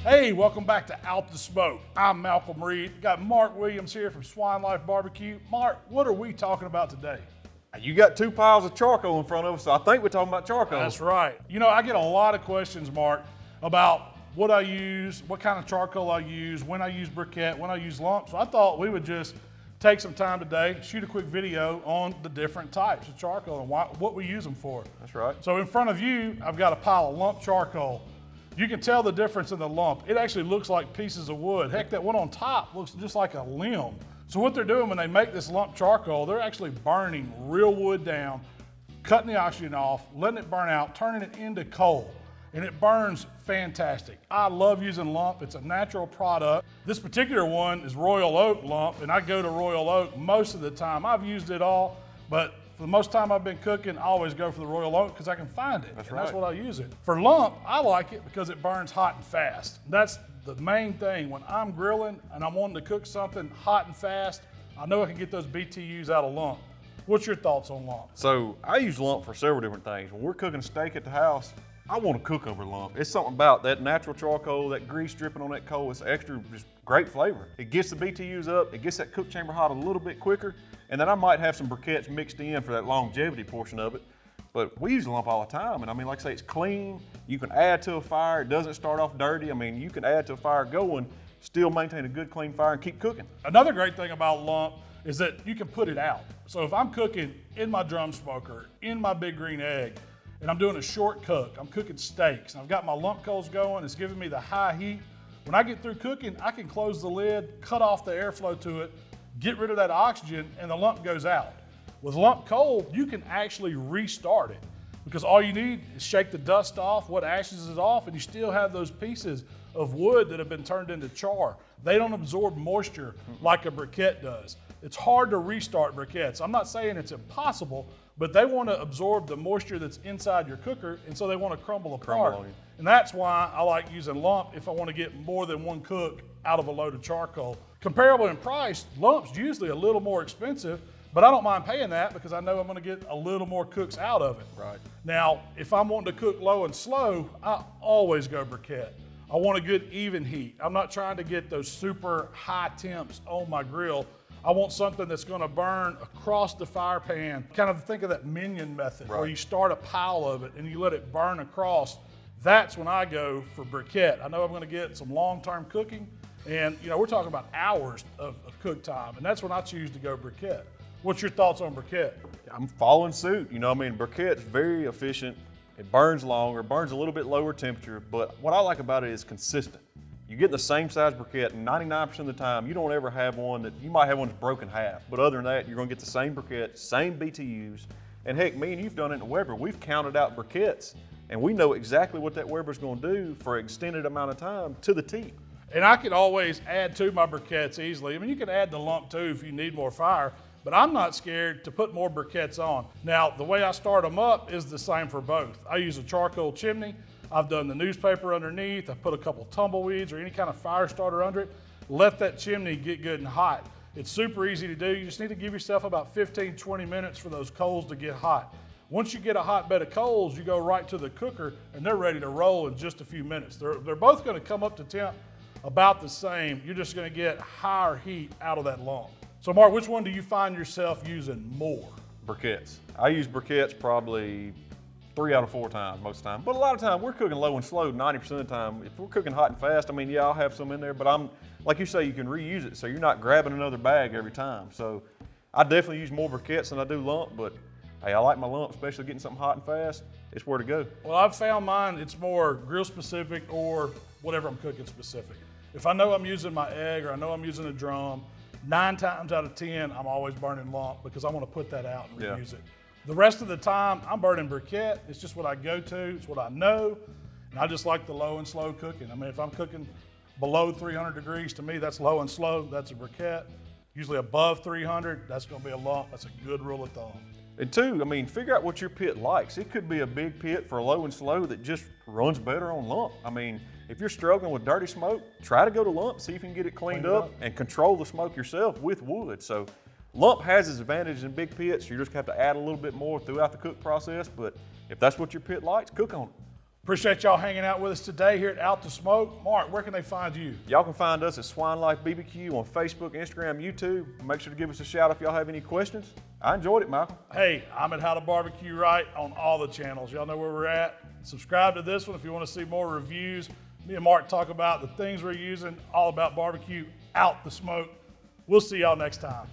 Hey, welcome back to Out the Smoke. I'm Malcolm Reed. Got Mark Williams here from Swine Life BBQ. Mark, what are we talking about today? You got two piles of charcoal in front of us, so I think we're talking about charcoal. That's right. You know, I get a lot of questions, Mark, about what I use, what kind of charcoal I use, when I use briquette, when I use lump. So I thought we would just take some time today, shoot a quick video on the different types of charcoal and what we use them for. That's right. So in front of you, I've got a pile of lump charcoal. You can tell the difference in the lump. It actually looks like pieces of wood. Heck, that one on top looks just like a limb. So what they're doing when they make this lump charcoal, they're actually burning real wood down, cutting the oxygen off, letting it burn out, turning it into coal. And it burns fantastic. I love using lump. It's a natural product. This particular one is Royal Oak lump, and I go to Royal Oak most of the time. I've used it all, but for the most time I've been cooking, I always go for the Royal Oak because I can find it. That's and right. That's what I use it. For lump, I like it because it burns hot and fast. That's the main thing. When I'm grilling and I'm wanting to cook something hot and fast, I know I can get those BTUs out of lump. What's your thoughts on lump? So I use lump for several different things. When we're cooking steak at the house, I want to cook over lump. It's something about that natural charcoal, that grease dripping on that coal. It's extra, just great flavor. It gets the BTUs up, it gets that cook chamber hot a little bit quicker, and then I might have some briquettes mixed in for that longevity portion of it. But we use lump all the time, and I mean, like I say, it's clean. You can add to a fire. It doesn't start off dirty. I mean, you can add to a fire going, still maintain a good clean fire and keep cooking. Another great thing about lump is that you can put it out. So if I'm cooking in my drum smoker, in my big green egg, and I'm doing a short cook, I'm cooking steaks, and I've got my lump coals going, it's giving me the high heat. When I get through cooking, I can close the lid, cut off the airflow to it, get rid of that oxygen, and the lump goes out. With lump coal, you can actually restart it because all you need is shake the dust off, what ashes is off, and you still have those pieces of wood that have been turned into char. They don't absorb moisture like a briquette does. It's hard to restart briquettes. I'm not saying it's impossible, but they want to absorb the moisture that's inside your cooker, and so they want to crumble apart. And that's why I like using lump if I want to get more than one cook out of a load of charcoal. Comparable in price, lump's usually a little more expensive, but I don't mind paying that because I know I'm going to get a little more cooks out of it. Right. Now, if I'm wanting to cook low and slow, I always go briquette. I want a good even heat. I'm not trying to get those super high temps on my grill. I want something that's going to burn across the fire pan. Kind of think of that minion method where you start a pile of it and you let it burn across. That's when I go for briquette. I know I'm going to get some long-term cooking, and you know we're talking about hours of cook time, and that's when I choose to go briquette. What's your thoughts on briquette? I'm following suit. You know, I mean, briquette's very efficient. It burns longer, burns a little bit lower temperature, but what I like about it is consistent. You get the same size briquette 99% of the time. You don't ever have one that, you might have one that's broken half, but other than that, you're gonna get the same briquette, same BTUs, and heck, me and you've done it in the Weber. We've counted out briquettes, and we know exactly what that Weber's gonna do for an extended amount of time to the T. And I can always add to my briquettes easily. I mean, you can add the lump too if you need more fire, but I'm not scared to put more briquettes on. Now, the way I start them up is the same for both. I use a charcoal chimney. I've done the newspaper underneath. I put a couple tumbleweeds or any kind of fire starter under it. Let that chimney get good and hot. It's super easy to do. You just need to give yourself about 15, 20 minutes for those coals to get hot. Once you get a hot bed of coals, you go right to the cooker and they're ready to roll in just a few minutes. They're both gonna come up to temp about the same. You're just gonna get higher heat out of that lump. So Mark, which one do you find yourself using more? Briquettes. I use briquettes probably 3 out of 4 times most of the time. But a lot of times we're cooking low and slow 90% of the time. If we're cooking hot and fast, I mean, yeah, I'll have some in there, but I'm, like you say, you can reuse it, so you're not grabbing another bag every time. So I definitely use more briquettes than I do lump, but hey, I like my lump, especially getting something hot and fast. It's where to go. Well, I've found mine, it's more grill specific or whatever I'm cooking specific. If I know I'm using my egg or I know I'm using a drum, 9 times out of 10, I'm always burning lump because I want to put that out and reuse it. The rest of the time, I'm burning briquette. It's just what I go to, it's what I know, and I just like the low and slow cooking. I mean, if I'm cooking below 300 degrees, to me, that's low and slow, that's a briquette. Usually above 300, that's gonna be a lump. That's a good rule of thumb. And two, I mean, figure out what your pit likes. It could be a big pit for low and slow that just runs better on lump. I mean, if you're struggling with dirty smoke, try to go to lump, see if you can get it cleaned up and control the smoke yourself with wood. So lump has its advantages in big pits. You just have to add a little bit more throughout the cook process, but if that's what your pit likes, cook on it. Appreciate y'all hanging out with us today here at Out the Smoke. Mark, where can they find you? Y'all can find us at Swine Life BBQ on Facebook, Instagram, YouTube. Make sure to give us a shout if y'all have any questions. I enjoyed it, Malcolm. Hey, I'm at HowtoBBQRight on all the channels. Y'all know where we're at. Subscribe to this one if you want to see more reviews. Me and Mark talk about the things we're using, all about barbecue, Out the Smoke. We'll see y'all next time.